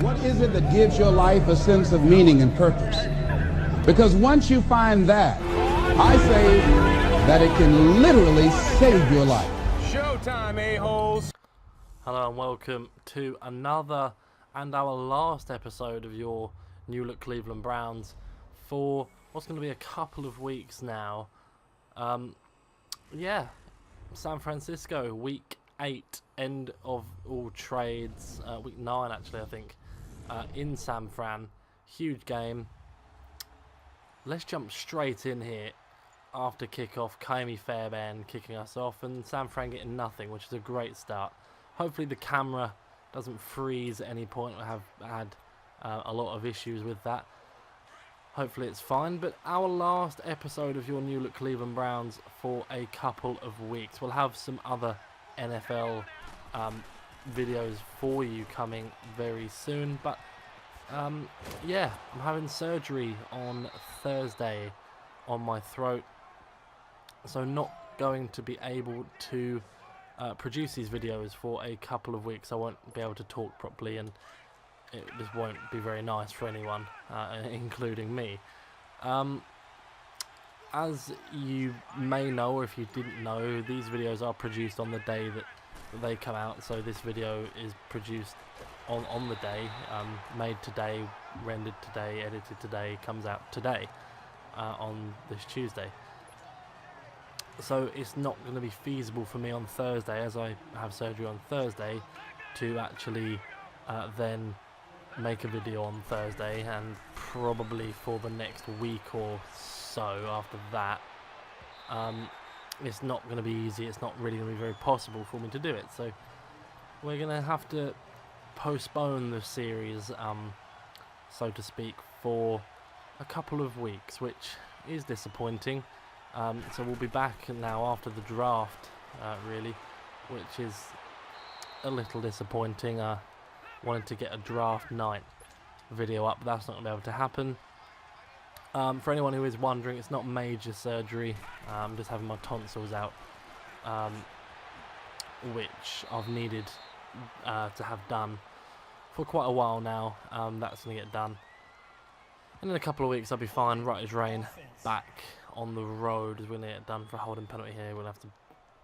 What is it that gives your life a sense of meaning and purpose? Because once you find that, I say that it can literally save your life. Showtime, a-holes! Hello and welcome to another and our last episode of your New Look Cleveland Browns for what's going to be a couple of weeks now. San Francisco, week 8, end of all trades, week 9 actually I think, in San Fran. Huge game. Let's jump straight in here after kickoff. Kaimi Fairbairn kicking us off and San Fran getting nothing, which is a great start. Hopefully the camera doesn't freeze at any point. I have had a lot of issues with that. Hopefully it's fine. But our last episode of your New Look Cleveland Browns for a couple of weeks. We'll have some other NFL videos for you coming very soon. But yeah, I'm having surgery on Thursday on my throat. So not going to be able to produce these videos for a couple of weeks. I won't be able to talk properly and it just won't be very nice for anyone, including me. As you may know, or if you didn't know, these videos are produced on the day that they come out. So this video is produced on the day, made today, rendered today, edited today, comes out today, on this Tuesday. So it's not going to be feasible for me on Thursday, as I have surgery on Thursday, to actually then make a video on Thursday, and probably for the next week or so after that. It's not going to be easy. It's not really going to be very possible for me to do it. So we're going to have to postpone the series, so to speak, for a couple of weeks, which is disappointing. So we'll be back now after the draft, really, which is a little disappointing. Wanted to get a draft night video up, but that's not going to be able to happen. For anyone who is wondering, it's not major surgery. I'm just having my tonsils out, which I've needed to have done for quite a while now. That's going to get done. And in a couple of weeks I'll be fine, right as rain, back on the road. As we're going to get done for a holding penalty here. We'll have to,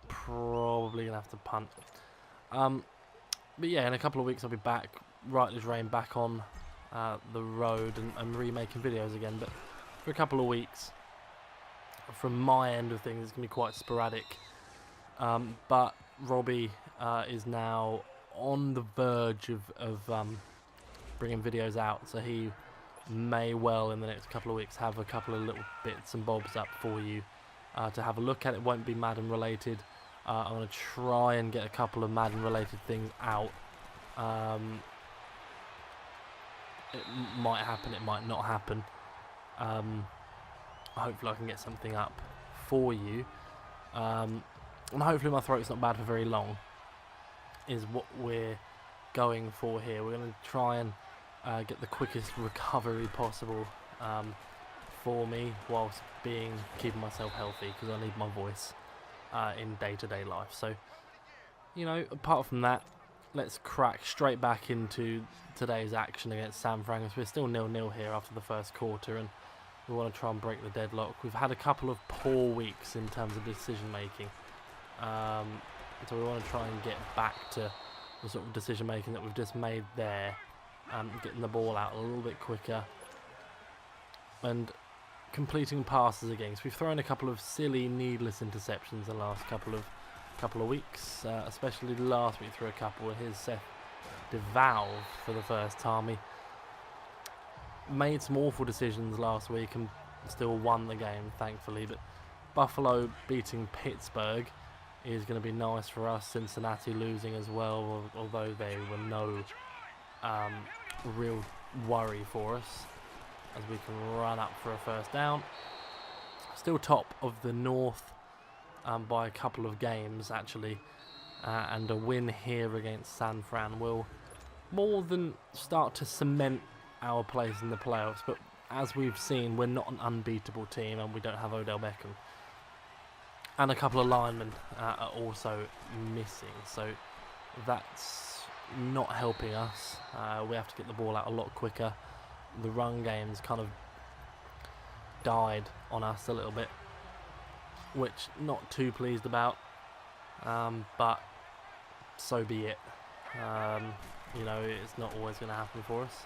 probably going to have to punt. But yeah, in a couple of weeks I'll be back, right as rain, back on the road and remaking videos again. But for a couple of weeks, from my end of things, it's going to be quite sporadic. But Robbie is now on the verge of bringing videos out, so he may well in the next couple of weeks have a couple of little bits and bobs up for you to have a look at. It won't be Madden related. I'm going to try and get a couple of Madden related things out. It might happen, it might not happen. Hopefully I can get something up for you. And hopefully my throat's not bad for very long, is what we're going for here. We're going to try and get the quickest recovery possible for me, whilst keeping myself healthy, because I need my voice in day-to-day life. So, you know, apart from that, let's crack straight back into today's action against San Fran. We're still 0-0 here after the first quarter, and we want to try and break the deadlock. We've had a couple of poor weeks in terms of decision making, so we want to try and get back to the sort of decision making that we've just made there, getting the ball out a little bit quicker and completing passes again. So we've thrown a couple of silly, needless interceptions the last couple of weeks, especially last week threw a couple. Here's Seth DeValve for the first time. He made some awful decisions last week and still won the game, thankfully. But Buffalo beating Pittsburgh is going to be nice for us. Cincinnati losing as well, although they were no real worry for us, as we can run up for a first down. Still top of the North by a couple of games, actually. And a win here against San Fran will more than start to cement our place in the playoffs. But as we've seen, we're not an unbeatable team, and we don't have Odell Beckham. And a couple of linemen are also missing. So that's not helping us. We have to get the ball out a lot quicker. The run game's kind of died on us a little bit, which not too pleased about, but so be it. You know, it's not always going to happen for us.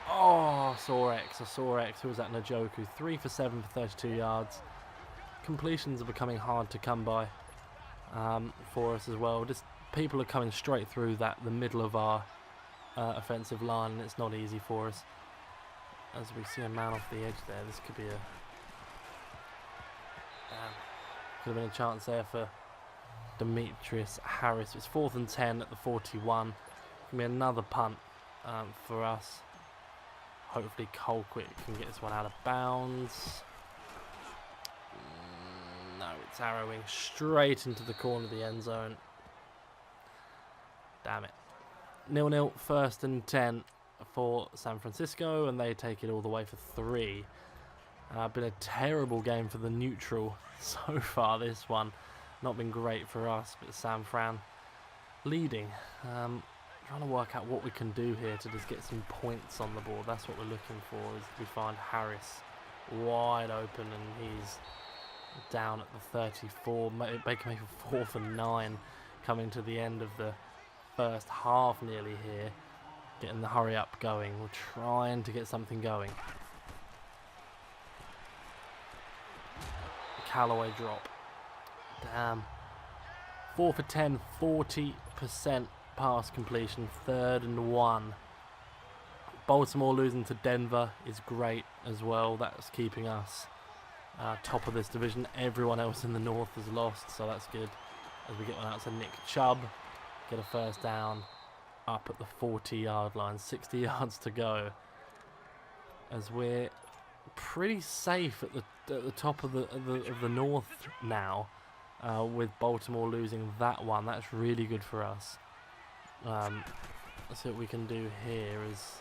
Oh, I saw X. Who was that? Njoku. 3 for 7 for 32 yards. Completions are becoming hard to come by for us as well. Just people are coming straight through the middle of our offensive line, and it's not easy for us. As we see a man off the edge there, this could be could have been a chance there for Demetrius Harris. It's 4th and 10 at the 41. Can be another punt for us. Hopefully Colquitt can get this one out of bounds. No, it's arrowing straight into the corner of the end zone. Damn it. 0-0, 1st and 10 for San Francisco, and they take it all the way for 3. Been a terrible game for the neutral so far, this one. Not been great for us, but San Fran leading. Trying to work out what we can do here to just get some points on the board. That's what we're looking for, is we find Harris wide open, and he's down at the 34. Baker Mayfield 4 for 9, coming to the end of the first half nearly here. Getting the hurry up going. We're trying to get something going. Callaway drop. Damn. 4 for 10, 40% pass completion, 3rd and 1. Baltimore losing to Denver is great as well. That's keeping us top of this division. Everyone else in the north has lost, so that's good. As we get one out to Nick Chubb, get a first down up at the 40-yard line. 60 yards to go, as we're pretty safe at the top of the north now, with Baltimore losing that one. That's really good for us. Let's see what we can do here. As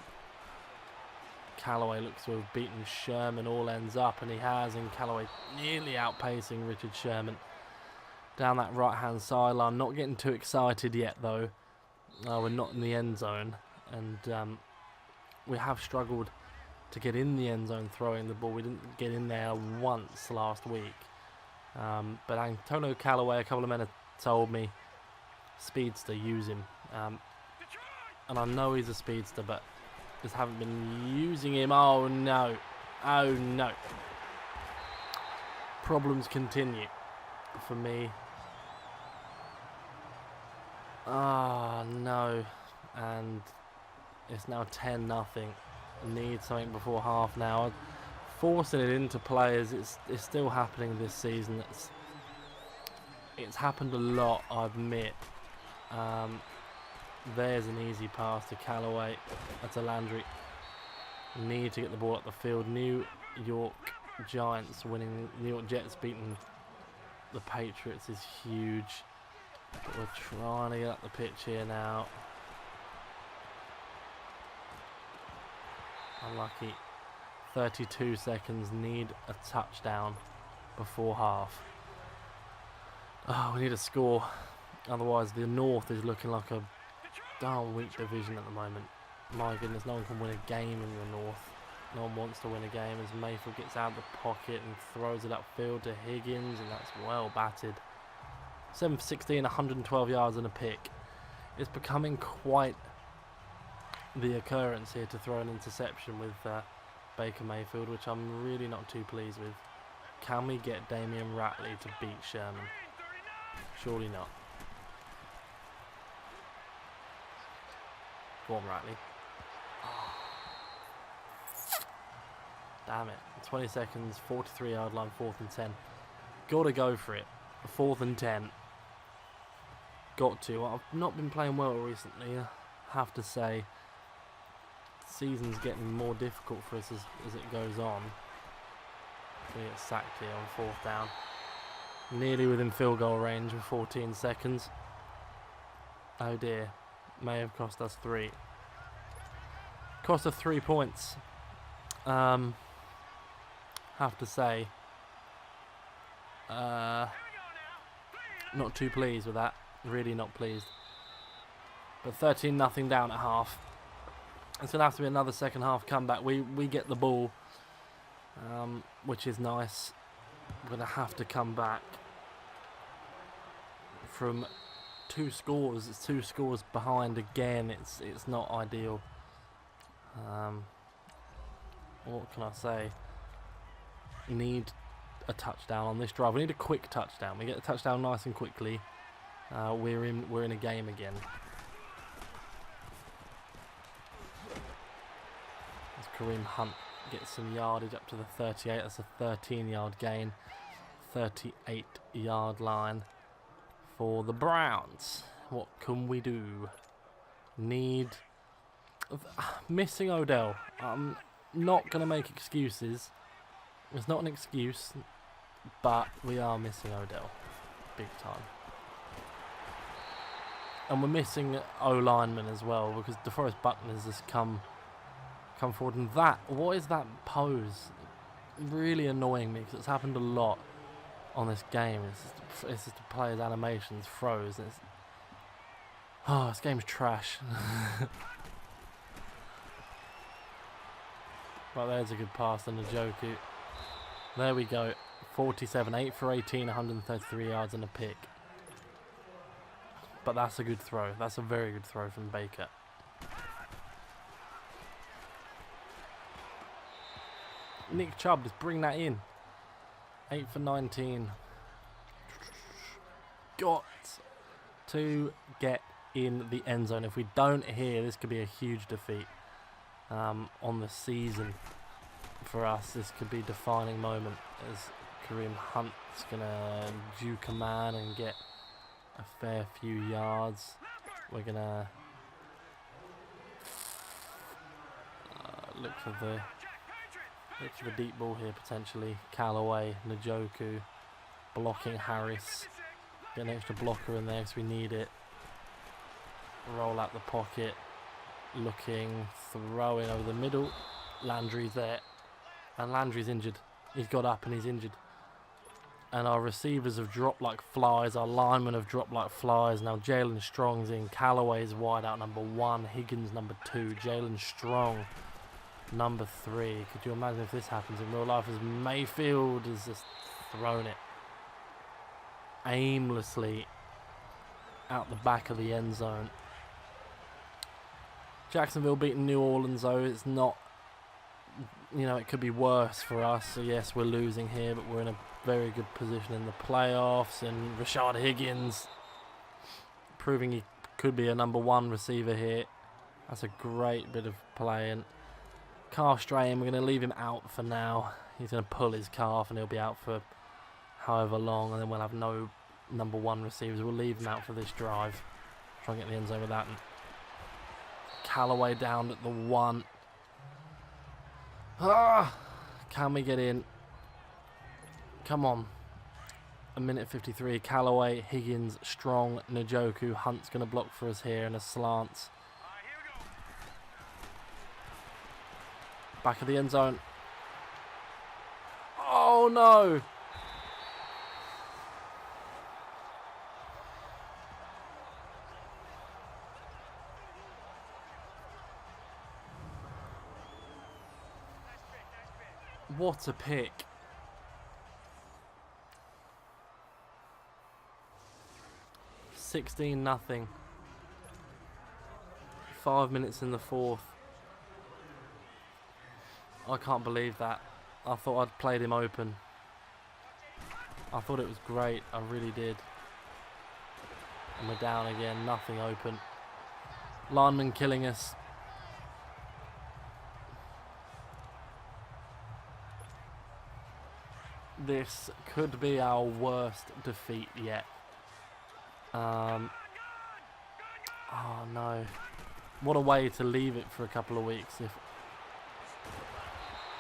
Callaway looks to have beaten Sherman, all ends up, and he has, and Callaway nearly outpacing Richard Sherman down that right-hand sideline. Not getting too excited yet, though. We're not in the end zone, and we have struggled to get in the end zone throwing the ball. We didn't get in there once last week. But Antonio Callaway, a couple of men have told me, speedster, use him. And I know he's a speedster, but just haven't been using him. Oh no. Oh no. Problems continue for me. Ah, no. And it's now 10-0. Need something before half now. Forcing it into players, it's still happening this season. It's happened a lot, I admit. There's an easy pass to Callaway. That's a Landry. Need to get the ball up the field. New York Giants winning. New York Jets beating the Patriots is huge. But we're trying to get up the pitch here now. Unlucky. 32 seconds. Need a touchdown before half. Oh, we need a score. Otherwise, the North is looking like a darn weak division at the moment. My goodness, no one can win a game in the North. No one wants to win a game, as Mayfield gets out of the pocket and throws it upfield to Higgins, and that's well batted. 7 for 16, 112 yards and a pick. It's becoming quite the occurrence here to throw an interception with Baker Mayfield, which I'm really not too pleased with. Can we get Damian Ratley to beat Sherman? Surely not. Go on, Ratley. Damn it. 20 seconds, 43-yard line, 4th and 10. Got to go for it. 4th and 10. Got to. I've not been playing well recently, I have to say. Season's getting more difficult for us as it goes on. We get sacked here on 4th down. Nearly within field goal range with 14 seconds. Oh dear. May have cost us 3. Cost us 3 points. Have to say, not too pleased with that. Really not pleased. But 13-0 down at half. It's going to have to be another second half comeback. We get the ball, which is nice. We're going to have to come back from 2 scores. It's 2 scores behind again. It's not ideal. What can I say? We need a touchdown on this drive. We need a quick touchdown. We get the touchdown nice and quickly. We're in a game again. As Kareem Hunt gets some yardage up to the 38. That's a 13-yard gain. 38-yard line for the Browns. What can we do? Missing Odell. I'm not going to make excuses. It's not an excuse, but we are missing Odell. Big time. And we're missing O-lineman as well, because DeForest Buckner's just come forward. And what is that pose? Really annoying me, because it's happened a lot on this game. It's just the players' animations froze. This game's trash. Right, there's a good pass to Njoku. There we go. 47, 8 for 18, 133 yards and a pick. But that's a good throw. That's a very good throw from Baker. Nick Chubb, just bring that in. 8 for 19. Got to get in the end zone. If we don't here, this could be a huge defeat on the season for us. This could be a defining moment as Kareem Hunt's going to juke a man and get a fair few yards. We're going to look for the deep ball here potentially. Callaway, Njoku, blocking Harris. Get an extra blocker in there because we need it. Roll out the pocket. Looking, throwing over the middle. Landry's there. And Landry's injured. He's got up and he's injured. And our receivers have dropped like flies. Our linemen have dropped like flies. Now Jalen Strong's in. Callaway's wide out number 1. Higgins number 2. Jalen Strong number 3. Could you imagine if this happens in real life as Mayfield has just thrown it aimlessly out the back of the end zone. Jacksonville beating New Orleans though. It's not, it could be worse for us. So yes, we're losing here, but we're in a very good position in the playoffs. And Rashad Higgins proving he could be a number 1 receiver here. That's a great bit of play. And calf strain, we're going to leave him out for now. He's going to pull his calf and he'll be out for however long, and then we'll have no number 1 receivers. We'll leave him out for this drive. Try and get the end zone with that. And Callaway down at the 1. Can we get in? Come on. A minute 53. Callaway, Higgins, Strong, Njoku. Hunt's going to block for us here in a slant. Back of the end zone. Oh no! What a pick. $16-0. 5 minutes in the 4th. I can't believe that. I thought I'd played him open. I thought it was great. I really did. And we're down again. Nothing open. Lineman killing us. This could be our worst defeat yet. Oh no. What a way to leave it for a couple of weeks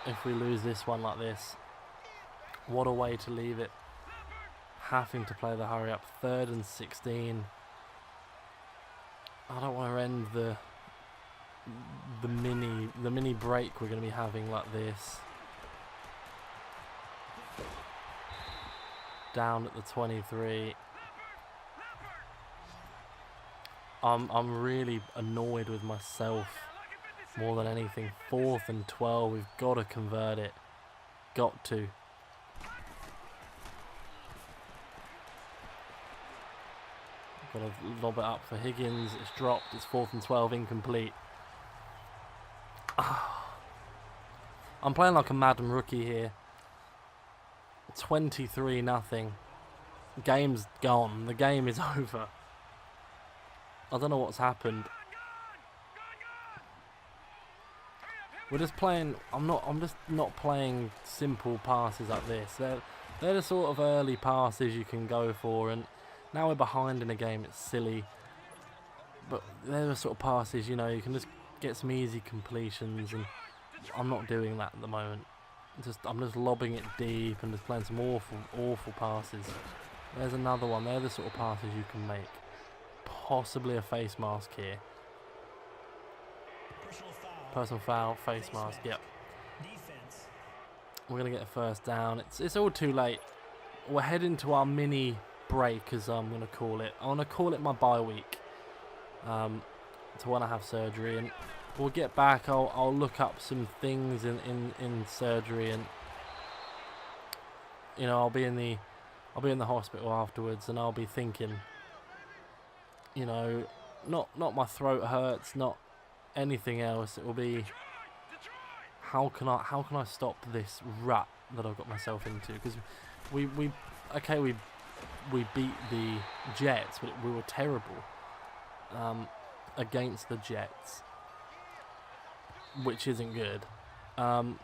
if we lose this one like this. What a way to leave it. Having to play the hurry up. 3rd and 16. I don't want to end the mini break we're going to be having like this. Down at the 23. I'm really annoyed with myself more than anything. 4th and 12. We've got to convert it. Got to. Got to lob it up for Higgins. It's dropped. It's 4th and 12. Incomplete. I'm playing like a Madden rookie here. 23-0. Game's gone. The game is over. I don't know what's happened. We're just playing. I'm just not playing simple passes like this. They're the sort of early passes you can go for, and now we're behind in a game. It's silly, but they're the sort of passes, you know, you can just get some easy completions, and I'm not doing that at the moment. I'm just lobbing it deep and just playing some awful passes. There's another one. They're the sort of passes you can make. Possibly a face mask here. Personal foul, face mask, yep. We're going to get a first down. It's all too late. We're heading to our mini break, as I'm going to call it. I want to call it my bye week. To when I have surgery, and we'll get back. I'll look up some things in surgery, and you know, I'll be in the hospital afterwards, and I'll be thinking, you know, not my throat hurts, not anything else. It will be, how can I stop this rut that I've got myself into? Because we beat the Jets, but we were terrible against the Jets, which isn't good. So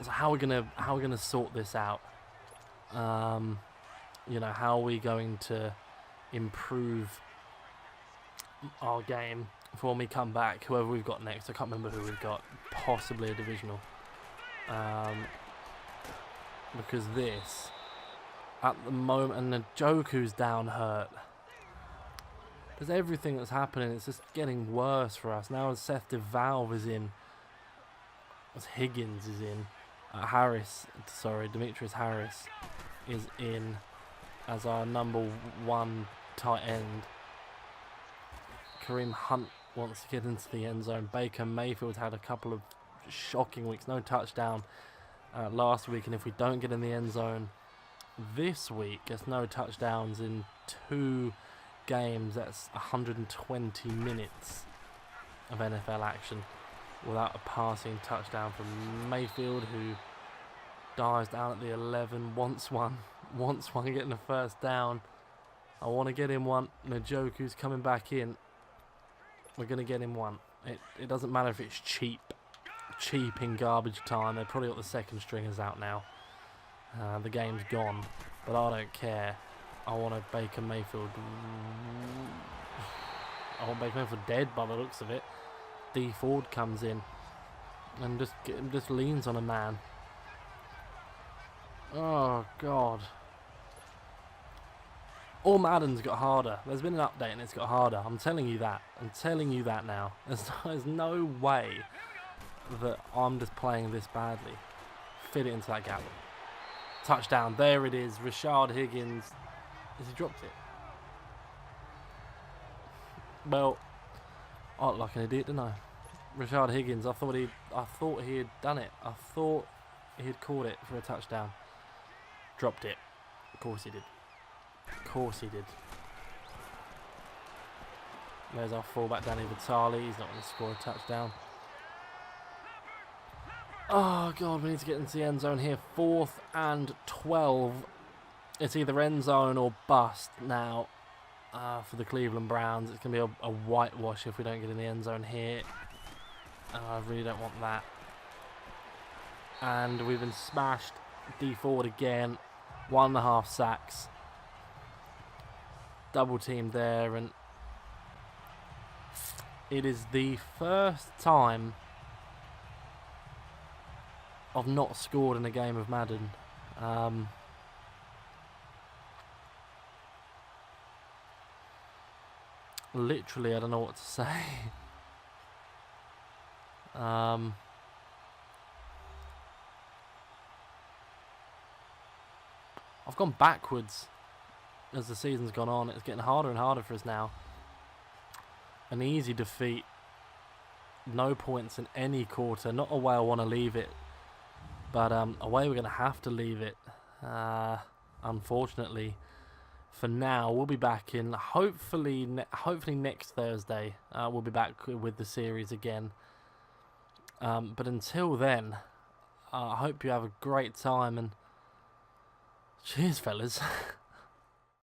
how are we gonna sort this out? You know, how are we going to improve our game for when we come back? Whoever we've got next, I can't remember who we've got. Possibly a divisional. Because this, at the moment, and the Joku's down hurt. There's everything that's happening. It's just getting worse for us now. As Seth DeValve is in, as Higgins is in, Demetrius Harris is in as our number 1 tight end. Kareem Hunt wants to get into the end zone. Baker Mayfield's had a couple of shocking weeks. No touchdown last week, and if we don't get in the end zone this week, there's no touchdowns in 2 games. That's 120 minutes of NFL action without a passing touchdown from Mayfield, who dives down at the 11, wants one getting the first down. I want to get him one. Njoku's coming back in. We're going to get him one. It doesn't matter if it's cheap in garbage time. They've probably got the second stringers out now. The game's gone, but I don't care. I want a Baker Mayfield. I want Baker Mayfield dead by the looks of it. D Ford comes in and just leans on a man. Oh God. All Madden's got harder. There's been an update and it's got harder. I'm telling you that. I'm telling you that now. There's no way that I'm just playing this badly. Fit it into that gap. Touchdown. There it is. Rashard Higgins. Has he dropped it? Well, I look like an idiot, didn't I? Rashard Higgins. I thought he had done it. I thought he had caught it for a touchdown. Dropped it. Of course he did. Of course he did. There's our fullback Danny Vitale. He's not going to score a touchdown. Oh God, we need to get into the end zone here. 4th and 12. It's either end zone or bust now for the Cleveland Browns. It's going to be a whitewash if we don't get in the end zone here. I really don't want that. And we've been smashed. D forward again. 1.5 sacks. Double team there, and it is the first time I've not scored in a game of Madden. Literally, I don't know what to say. I've gone backwards as the season's gone on. It's getting harder and harder for us now. an easy defeat. No points in any quarter. Not a way I want to leave it, but a way we're going to have to leave it, unfortunately. For now, we'll be back in hopefully next Thursday. We'll be back with the series again. But until then, I hope you have a great time, and cheers, fellas.